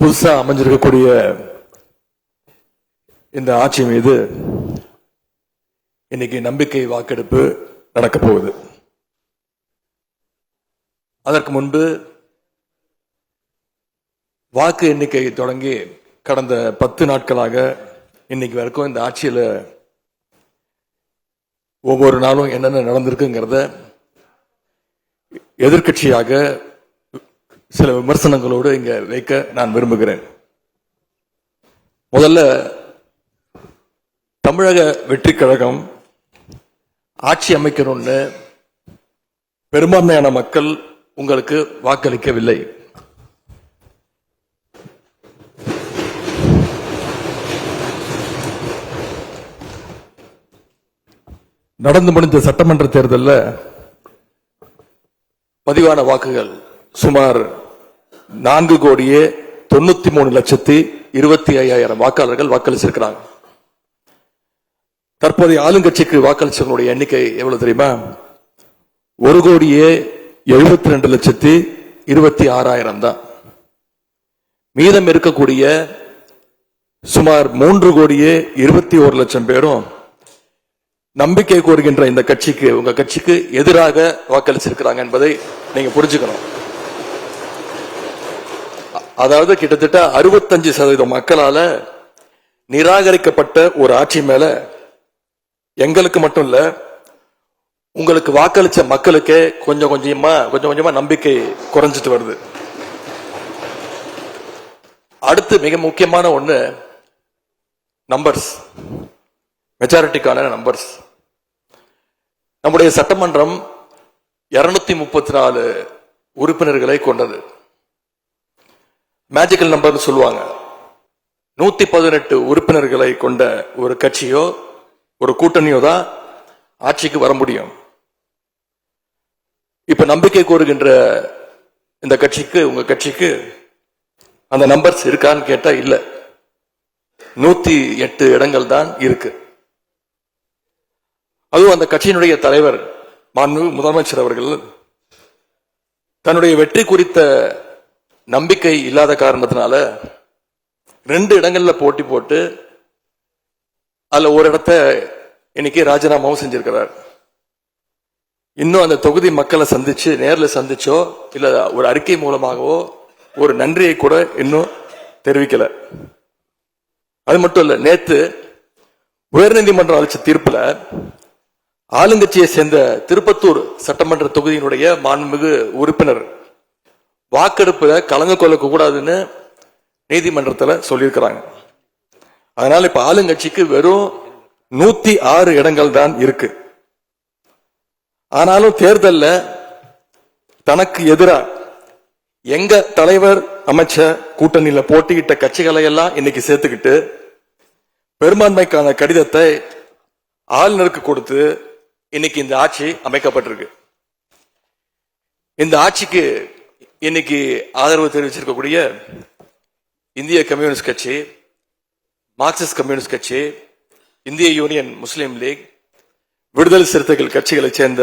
புதுசா அமைஞ்சிருக்கக்கூடிய இந்த ஆட்சி மீது இன்னைக்கு நம்பிக்கை வாக்கெடுப்பு நடக்க போகுது. அதற்கு முன்பு வாக்கு எண்ணிக்கை தொடங்கி கடந்த 10 நாட்களாக இன்னைக்கு வரைக்கும் இந்த ஆட்சியில் ஒவ்வொரு நாளும் என்னென்ன நடந்திருக்குங்கிறத எதிர்கட்சியாக சில விமர்சனங்களோடு இங்க வைக்க நான் விரும்புகிறேன். முதல்ல தமிழக வெற்றி கழகம் ஆட்சி அமைக்கணும்னு பெரும்பான்மையான மக்கள் உங்களுக்கு வாக்களிக்கவில்லை. நடந்து முடிந்த சட்டமன்ற தேர்தலில் பதிவான வாக்குகள் சுமார் 4,93,25,000 வாக்காளர்கள் வாக்களிச்சிருக்கிறாங்க. தற்போதைய ஆளுங்கட்சிக்கு வாக்களிச்சவங்களுடைய எண்ணிக்கை எவ்வளவு தெரியுமா? 1,72,26,000 தான். மீதம் இருக்கக்கூடிய சுமார் 3,21,00,000 பேரும் நம்பிக்கை கோருகின்ற இந்த கட்சிக்கு, உங்க கட்சிக்கு எதிராக வாக்களிச்சிருக்கிறாங்க என்பதை நீங்க புரிஞ்சுக்கணும். அதாவது கிட்டத்தட்ட 65% மக்களால நிராகரிக்கப்பட்ட ஒரு ஆட்சி மேல எங்களுக்கு மட்டும் இல்ல, உங்களுக்கு வாக்களிச்ச மக்களுக்கே கொஞ்சம் கொஞ்சமா நம்பிக்கை குறைஞ்சிட்டு வருது. அடுத்து மிக முக்கியமான ஒண்ணு நம்பர்ஸ், மெஜாரிட்டிக்கான நம்பர்ஸ். நம்முடைய சட்டமன்றம் 234 உறுப்பினர்களை கொண்டது. மேஜிக்கல் நம்பர்னு சொல்லுவாங்க. 118 உறுப்பினர்களை கொண்ட ஒரு கட்சியோ ஒரு கூட்டணியோ தான் ஆட்சிக்கு வர முடியும். இப்ப நம்பிக்கை கோருகின்ற இந்த கட்சிக்கு, உங்க கட்சிக்கு அந்த நம்பர்ஸ் இருக்கான்னு கேட்டா இல்ல. 108 இடங்கள் தான் இருக்கு. அதுவும் அந்த கட்சியினுடைய தலைவர் மாண்புமிகு முதலமைச்சர் அவர்கள் தன்னுடைய வெற்றி குறித்த நம்பிக்கை இல்லாத காரணத்தினால 2 இடங்கள்ல போட்டி போட்டு அதுல ஒரு இடத்த இன்னைக்கு ராஜினாமாவும் செஞ்சிருக்கிறார். இன்னும் அந்த தொகுதி மக்களை சந்திச்சு, நேரில் சந்திச்சோ இல்ல ஒரு அறிக்கை மூலமாகவோ ஒரு நன்றியை கூட இன்னும் தெரிவிக்கல. அது மட்டும் இல்ல, நேத்து உயர்நீதிமன்றம் அளிச்ச தீர்ப்புல ஆளுங்கட்சியை சேர்ந்த திருப்பத்தூர் சட்டமன்ற தொகுதியினுடைய மாண்புமிகு உறுப்பினர் வாக்கெடுப்புல கலந்து கொள்ள கூடாதுன்னு நீதிமன்றத்தில் சொல்லியிருக்கிறாங்க. அதனால இப்ப ஆளுங்கட்சிக்கு வெறும் 106 இடங்கள் தான் இருக்கு. ஆனாலும் தேர்தல்ல தனக்கு எதிராக எங்க தலைவர் அமைச்ச கூட்டணியில போட்டியிட்ட கட்சிகளை எல்லாம் இன்னைக்கு சேர்த்துக்கிட்டு பெரும்பான்மைக்கான கடிதத்தை ஆளுநருக்கு கொடுத்து இன்னைக்கு இந்த ஆட்சி அமைக்கப்பட்டிருக்கு. இந்த ஆட்சிக்கு இன்னைக்கு ஆதரவு தெரிவிச்சிருக்கக்கூடிய இந்திய கம்யூனிஸ்ட் கட்சி, மார்க்சிஸ்ட் கம்யூனிஸ்ட் கட்சி, இந்திய யூனியன் முஸ்லீம் லீக், விடுதலை சிறுத்தைகள் கட்சிகளை சேர்ந்த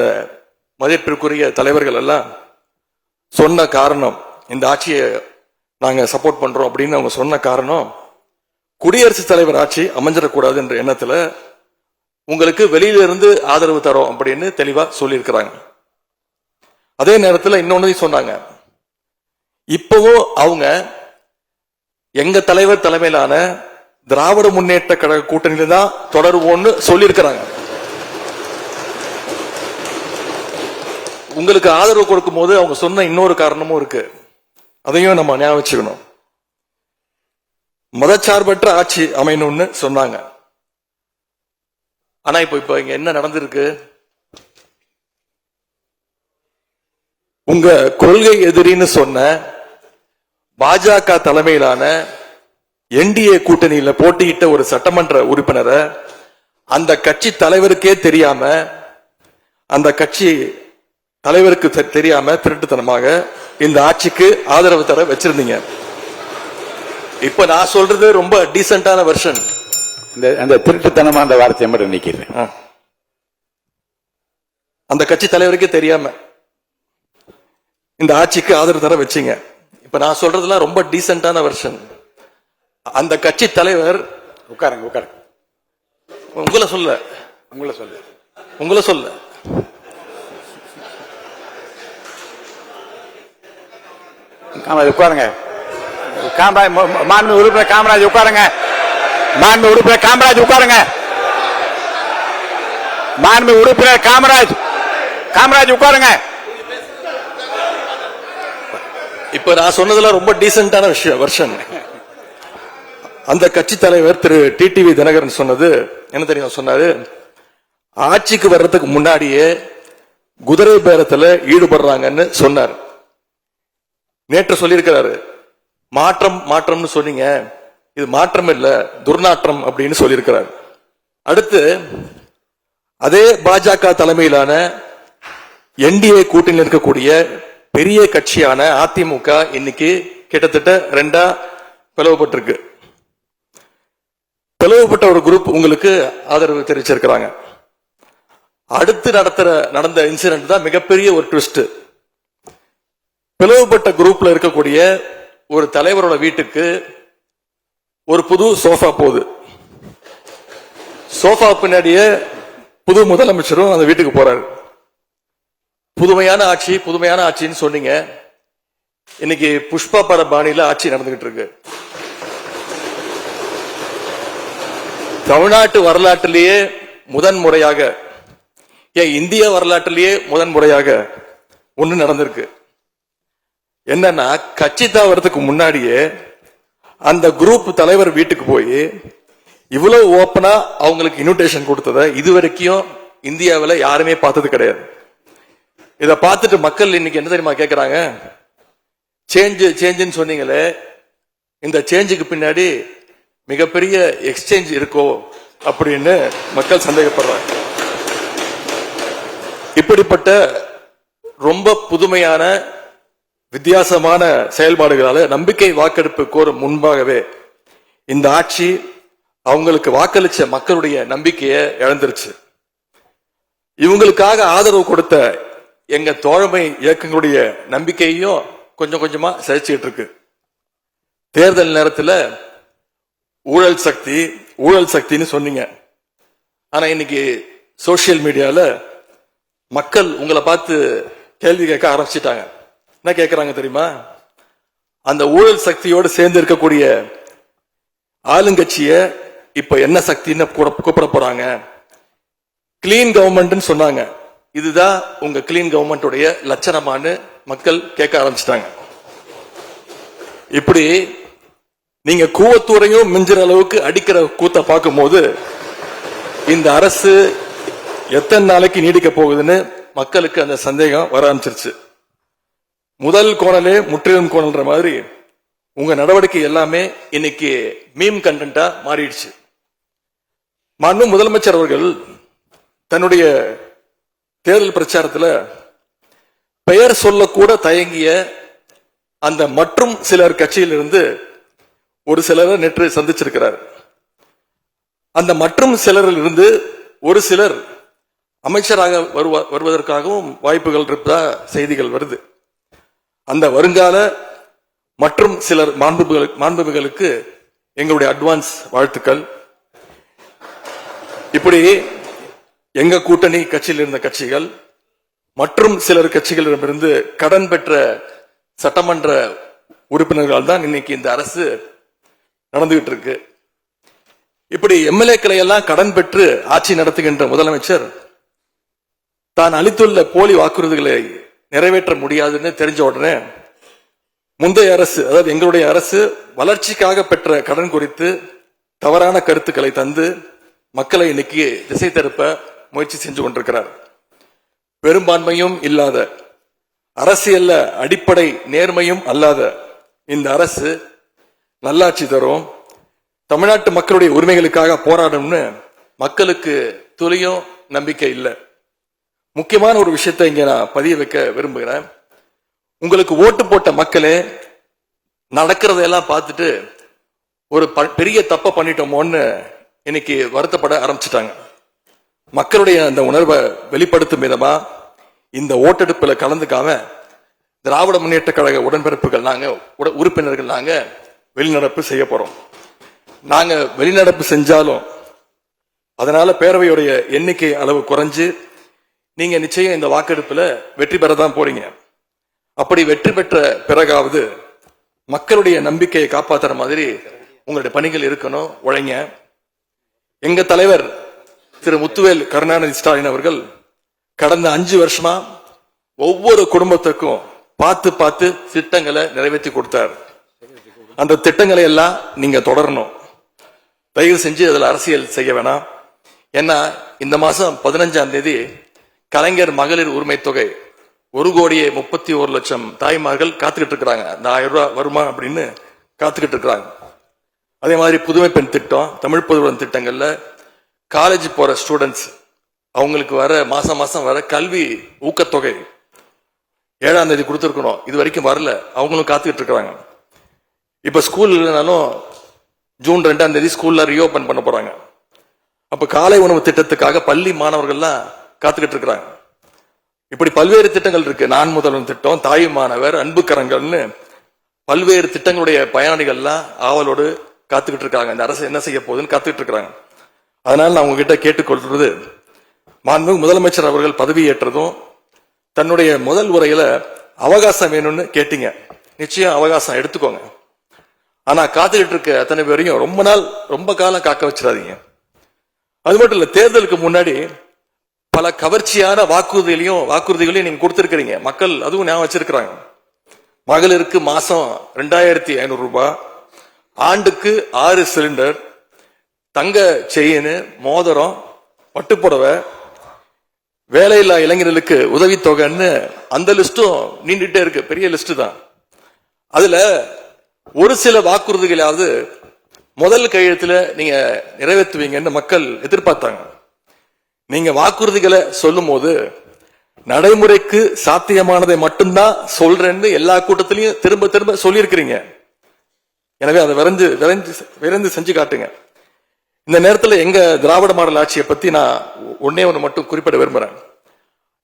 மதிப்பிற்குரிய தலைவர்கள் எல்லாம் சொன்ன காரணம், இந்த ஆட்சியை நாங்க சப்போர்ட் பண்றோம் அப்படின்னு அவங்க சொன்ன காரணம், குடியரசுத் தலைவர் ஆட்சி அமைஞ்சிடக்கூடாது என்ற எண்ணத்துல உங்களுக்கு வெளியில இருந்து ஆதரவு தரோம் அப்படின்னு தெளிவா சொல்லியிருக்கிறாங்க. அதே நேரத்தில் இன்னொன்னு சொன்னாங்க, இப்பவும் அவங்க எங்க தலைவர் தலைமையிலான திராவிட முன்னேற்ற கழக கூட்டணியில தான் தொடருவோம்னு சொல்லியிருக்கிறாங்க. உங்களுக்கு ஆதரவு கொடுக்கும் போது அவங்க சொன்ன இன்னொரு காரணமும் இருக்கு, அதையும் நம்ம ஞாபகம் வச்சுக்கணும். மதச்சார்பற்ற ஆட்சி அமையணும்னு சொன்னாங்க. ஆனா இப்ப இங்க என்ன நடந்திருக்கு? உங்க கொள்கை எதிரின்னு சொன்ன பாஜக தலைமையிலான என்டிஏ கூட்டணியில போட்டியிட்ட ஒரு சட்டமன்ற உறுப்பினரை அந்த கட்சி தலைவருக்கே தெரியாம, அந்த கட்சி தலைவருக்கு தெரியாம திருட்டுத்தனமாக இந்த ஆட்சிக்கு ஆதரவு தர வச்சிருந்தீங்க. இப்ப நான் சொல்றது ரொம்ப டீசென்டான வெர்ஷன். அந்த திருட்டுத்தனமான வார்த்தையை மட்டும் நிக்கிறேன். அந்த கட்சி தலைவருக்கே தெரியாம இந்த ஆட்சிக்கு ஆதரவு தர வச்சீங்க. இப்ப நான் சொல்றதுலாம் ரொம்ப டீசென்டான வெர்ஷன். அந்த கட்சி தலைவர் உட்காருங்க உட்காருங்க. உங்களை சொல்ல காமராஜ் உட்காருங்க. காமராஜ் மாண்பு உறுப்பினர் காமராஜ் உட்காருங்க. மாண்பு உறுப்பினர் காமராஜ் உட்காருங்க. மாண்பு உறுப்பினர் காமராஜ் உட்காருங்க. இப்ப நான் சொன்னதுல ரொம்ப டீசென்டான விஷயம் அந்த கட்சி தலைவர் திரு டிடிவி தினகரன் சொன்னது என்ன தெரியும்? சொன்னாரு, ஆட்சிக்கு வர்றதுக்கு முன்னாடியே குதிரை பேரத்துல ஈடுபடுறாங்கன்னு சொன்னார். நேற்று சொல்லியிருக்கிறாரு, மாற்றம்னு சொன்னீங்க, இது மாற்றம் இல்ல துர்நாற்றம் அப்படின்னு சொல்லியிருக்கிறார். அடுத்து அதே பாஜக தலைமையிலான என்டிஏ கூட்டணியில் இருக்கக்கூடிய பெரிய கட்சியான அதிமுக இன்னைக்கு கிட்டத்தட்ட 2 பிளவுபட்டிருக்கு. பிளவுபட்ட ஒரு குரூப் உங்களுக்கு ஆதரவு தெரிவிச்சிருக்கிறாங்க. அடுத்து நடந்த இன்சிடென்ட் தான் மிகப்பெரிய ஒரு ட்விஸ்ட். பிளவுபட்ட குரூப்ல இருக்கக்கூடிய ஒரு தலைவரோட வீட்டுக்கு ஒரு புது சோஃபா போகுது. சோஃபா பின்னாடியே புது முதலமைச்சரும் அந்த வீட்டுக்கு போறாரு. புதுமையான ஆட்சின்னு சொன்னீங்க. இன்னைக்கு புஷ்பா பட பாணியில ஆட்சி நடந்துகிட்டு இருக்கு. தமிழ்நாட்டு வரலாற்றிலேயே முதன்முறையாக, இந்திய வரலாற்றிலேயே முதன்முறையாக ஒண்ணு நடந்திருக்கு. என்னன்னா, கட்சி தாவறதுக்கு முன்னாடியே அந்த குரூப் தலைவர் வீட்டுக்கு போய் இவ்வளவு ஓப்பனா அவங்களுக்கு இன்விடேஷன் கொடுத்ததை இதுவரைக்கும் இந்தியாவில் யாருமே பார்த்தது கிடையாது. இதை பார்த்துட்டு மக்கள் இன்னைக்கு என்ன தெரியுமா கேட்கிறாங்க? சேஞ்சுன்னு சொன்னீங்களே, இந்த சேஞ்சுக்கு பின்னாடி மிகப்பெரிய எக்ஸ்சேஞ்ச் இருக்கோ அப்படின்னு மக்கள் சந்தேகப்படுறாங்க. இப்படிப்பட்ட ரொம்ப புதுமையான வித்தியாசமான செயல்பாடுகளால நம்பிக்கை வாக்கெடுப்பு கோரும் முன்பாகவே இந்த ஆட்சி அவங்களுக்கு வாக்களிச்ச மக்களுடைய நம்பிக்கையை இழந்துருச்சு. இவங்களுக்காக ஆதரவு கொடுத்த எங்க தோழமை இயக்கங்களுடைய நம்பிக்கையையும் கொஞ்சம் கொஞ்சமா சிதைச்சுக்கிட்டு இருக்கு. தேர்தல் நேரத்தில் ஊழல் சக்தின்னு சொன்னீங்க. ஆனா இன்னைக்கு சோசியல் மீடியால மக்கள் உங்களை பார்த்து கேள்வி கேட்க ஆரம்பிச்சிட்டாங்க. என்ன கேட்கிறாங்க தெரியுமா? அந்த ஊழல் சக்தியோடு சேர்ந்து இருக்கக்கூடிய ஆளுங்கட்சிய இப்ப என்ன சக்தின்னு கூப்பிட போறாங்க? கிளீன் கவர்மெண்ட் சொன்னாங்க. இதுதான் உங்க கிளீன் கவர்மெண்ட் லட்சணமானு மக்கள் கேட்க ஆரம்பிச்சிட்டாங்க. இப்படி நீங்க கூவத்தூரையும் மிஞ்சுற அளவுக்கு அடிக்கிற கூத்த பார்க்கும் போது இந்த அரசு எத்தனை நாளைக்கு நீடிக்க போகுதுன்னு மக்களுக்கு அந்த சந்தேகம் வர ஆரம்பிச்சிருச்சு. முதல் கோணலே முற்றிலும் கோணல்ன்ற மாதிரி உங்க நடவடிக்கை எல்லாமே இன்னைக்கு மீம் கண்டென்ட்டா மாறிடுச்சு. மாண்பு முதலமைச்சர் அவர்கள் தன்னுடைய தேர்தல் பிரச்சாரத்தில் பெயர் சொல்லக்கூட தயங்கிய அந்த மற்றும் சிலர் கட்சியிலிருந்து ஒரு சிலரை நேற்று சந்திச்சிருக்கிறார். அந்த மற்றும் சிலரில் இருந்து ஒரு சிலர் அமைச்சராக வருவதற்காகவும் வாய்ப்புகள் இருப்பதா செய்திகள் வருது. அந்த வருங்கால மற்றும் சிலர் மாண்புகளுக்கு எங்களுடைய அட்வான்ஸ் வாழ்த்துக்கள். இப்படி எங்க கூட்டணி கட்சியில் இருந்த கட்சிகள் மற்றும் சிலர் கட்சிகளிடமிருந்து கடன் பெற்ற சட்டமன்ற உறுப்பினர்கள் தான் இன்னைக்கு இந்த அரசு நடந்துகிட்டு இருக்கு. இப்படி எம்எல்ஏக்களை எல்லாம் கடன் பெற்று ஆட்சி நடத்துகின்ற முதலமைச்சர் தான் அளித்துள்ள போலி வாக்குறுதிகளை நிறைவேற்ற முடியாதுன்னு தெரிஞ்ச உடனே முந்தைய அரசு, அதாவது எங்களுடைய அரசு வளர்ச்சிக்காக பெற்ற கடன் குறித்து தவறான கருத்துக்களை தந்து மக்களை இன்னைக்கு திசை திருப்ப முயற்சி செஞ்சு கொண்டிருக்கிறார். பெரும்பான்மையும் இல்லாத, அரசியல்ல அடிப்படை நேர்மையும் அல்லாத இந்த அரசு நல்லாட்சி தரும், தமிழ்நாட்டு மக்களுடைய உரிமைகளுக்காக போராடும்னு மக்களுக்கு துளியும் நம்பிக்கை இல்லை. முக்கியமான ஒரு விஷயத்தை இங்க நான் பதிய வைக்க விரும்புகிறேன். உங்களுக்கு ஓட்டு போட்ட மக்களே நடக்கிறதையெல்லாம் பார்த்துட்டு ஒரு பெரிய தப்ப பண்ணிட்டோமோன்னு இன்னைக்கு வருத்தப்பட ஆரம்பிச்சிட்டாங்க. மக்களுடைய அந்த உணர்வை வெளிப்படுத்தும் விதமா இந்த ஓட்டெடுப்புல கலந்துக்காம திராவிட முன்னேற்ற கழக உடன்பிறப்புகள் நாங்க உறுப்பினர்கள் நாங்க வெளிநடப்பு செய்ய போறோம். நாங்க வெளிநடப்பு செஞ்சாலும் அதனால பேரவையுடைய எண்ணிக்கை அளவு குறைஞ்சு நீங்க நிச்சயம் இந்த வாக்கெடுப்புல வெற்றி பெறதான் போறீங்க. அப்படி வெற்றி பெற்ற பிறகாவது மக்களுடைய நம்பிக்கையை காப்பாத்துற மாதிரி உங்களுடைய பணிகள் இருக்கணும், உழைங்க. எங்க தலைவர் திரு முத்துவேல் கருணாநிதி ஸ்டாலின் அவர்கள் கடந்த 5 வருஷமா ஒவ்வொரு குடும்பத்துக்கும் பார்த்து பார்த்து திட்டங்களை நிறைவேற்றி கொடுத்தார். அந்த திட்டங்களை எல்லாம் நீங்க தொடரணும். தயவு செஞ்சு அதுல அரசியல் செய்ய வேணாம். ஏன்னா இந்த மாசம் 15ஆம் தேதி கலைஞர் மகளிர் உரிமை தொகை 1,31,00,000 தாய்மார்கள் காத்துக்கிட்டு இருக்கிறாங்க. அந்த 1000 ரூபாய் வருமா அப்படின்னு காத்துக்கிட்டு இருக்கிறாங்க. அதே மாதிரி புதுமை பெண் திட்டம், தமிழ் புதுவன் திட்டங்கள்ல காலேஜ் போற ஸ்டூடெண்ட்ஸ் அவங்களுக்கு வர மாசம் மாசம் வர கல்வி ஊக்கத்தொகை 7ஆம் தேதி கொடுத்துருக்கணும், இது வரைக்கும் வரல, அவங்களும் காத்துக்கிட்டு இருக்கிறாங்க. இப்ப ஸ்கூல் இல்லைனாலும் ஜூன் 2ஆம் தேதி ஸ்கூல்ல ரீஓபன் பண்ண போறாங்க. அப்ப காலை உணவு திட்டத்துக்காக பள்ளி மாணவர்கள்லாம் காத்துக்கிட்டு இருக்கிறாங்க. இப்படி பல்வேறு திட்டங்கள் இருக்கு. நான் முதல்வன் திட்டம், தாய் மாணவர், அன்பு கரங்கள்னு பல்வேறு திட்டங்களுடைய பயனாளிகள்லாம் ஆவலோடு காத்துக்கிட்டு இருக்காங்க. இந்த அரசு என்ன செய்ய போகுதுன்னு காத்துக்கிட்டு இருக்காங்க. அதனால நான் உங்ககிட்ட கேட்டுக்கொள்றது, மாண்புமிகு முதலமைச்சர் அவர்கள் பதவியேற்றதும் தன்னுடைய முதல் உரையில அவகாசம் வேணும்னு கேட்டீங்க. நிச்சயம் அவகாசம் எடுத்துக்கோங்க. ஆனா காத்துக்கிட்டு இருக்க அத்தனை பேரையும் ரொம்ப காலம் காக்க வச்சிடாதீங்க. அது மட்டும் இல்ல, தேர்தலுக்கு முன்னாடி பல கவர்ச்சியான வாக்குறுதிகளையும் நீங்க கொடுத்திருக்கிறீங்க. மக்கள் அதுவும் ஞாபகம் வச்சிருக்கிறாங்க. மகளிருக்கு மாசம் 2,500 ரூபாய், ஆண்டுக்கு 6 சிலிண்டர், தங்க செயின், மோதிரம், பட்டுப்புடவை, வேலையில்லா இளைஞர்களுக்கு உதவித்தொகைன்னு அந்த லிஸ்டும் நீண்டுட்டே இருக்கு. பெரிய லிஸ்ட் தான். அதுல ஒரு சில வாக்குறுதிகளாவது முதல் கையெழுத்துல நீங்க நிறைவேற்றுவீங்கன்னு மக்கள் எதிர்பார்த்தாங்க. நீங்க வாக்குறுதிகளை சொல்லும் போது நடைமுறைக்கு சாத்தியமானதை மட்டும்தான் சொல்றேன்னு எல்லா கூட்டத்திலையும் திரும்ப திரும்ப சொல்லியிருக்கிறீங்க. எனவே அதை விரைந்து செஞ்சு காட்டுங்க. இந்த நேரத்தில் எங்க திராவிட மாடல் ஆட்சியை பத்தி நான் ஒன்னே ஒன்று மட்டும் குறிப்பிட விரும்புறேன்.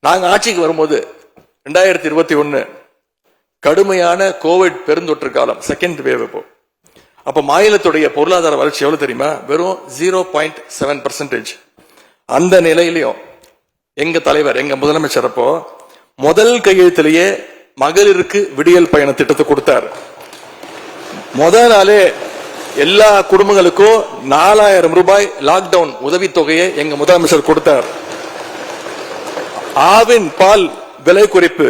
நாங்க ஆட்சிக்கு வரும்போது 2021 கடுமையான கோவிட் பெருந்தொற்று காலம், செகண்ட் வேவ். அப்ப மாநிலத்துடைய பொருளாதார வளர்ச்சி எவ்வளவு தெரியுமா? வெறும் 0.7%. அந்த நிலையிலையும் எங்க தலைவர், எங்க முதலமைச்சர் அப்போ முதல் கையெழுத்திலேயே மகளிருக்கு விடியல் பயண திட்டத்தை கொடுத்தார். முதல் நாளே எல்லா குடும்பங்களுக்கும் 4,000 ரூபாய் லாக்டவுன் உதவித்தொகையை எங்க முதலமைச்சர் கொடுத்தார். ஆவின் பால் விலை குறைப்பு,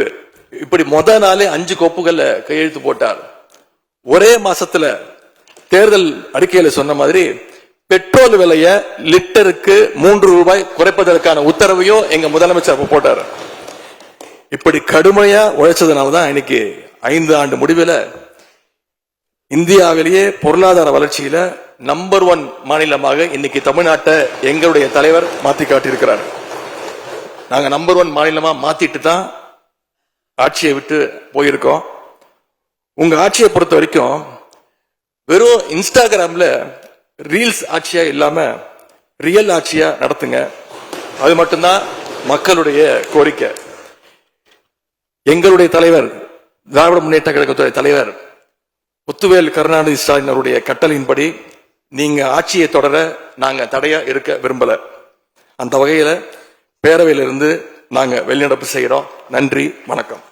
இப்படி முதல் நாளே 5 கோப்புகள்ல கையெழுத்து போட்டார். ஒரே மாசத்துல தேர்தல் அறிக்கையில சொன்ன மாதிரி பெட்ரோல் விலைய லிட்டருக்கு 3 ரூபாய் குறைப்பதற்கான உத்தரவையும் எங்க முதலமைச்சர் போட்டார். இப்படி கடுமையா உழைச்சதுனாலதான் இன்னைக்கு 5 ஆண்டு முடிவில் இந்தியாவிலேயே பொருளாதார வளர்ச்சியில நம்பர் 1 மாநிலமாக இன்னைக்கு தமிழ்நாட்டை எங்களுடைய தலைவர் மாத்தி காட்டியிருக்கிறார். நாங்க நம்பர் 1 மாநிலமா மாத்திட்டு தான் ஆட்சியை விட்டு போயிருக்கோம். உங்க ஆட்சியை பொறுத்த வரைக்கும் வெறும் இன்ஸ்டாகிராம்ல ரீல்ஸ் ஆட்சியா இல்லாம ரியல் ஆட்சியா நடத்துங்க. அது மட்டும்தான் மக்களுடைய கோரிக்கை. எங்களுடைய தலைவர், திராவிட முன்னேற்ற கழகத்துடைய தலைவர் முத்துவேல் கருணாநிதி ஸ்டாலின் அவருடைய கட்டளையின்படி நீங்க ஆட்சியை தொடர நாங்க தடையா இருக்க விரும்பல. அந்த வகையில பேரவையிலிருந்து நாங்க வெளிநடப்பு செய்யறோம். நன்றி, வணக்கம்.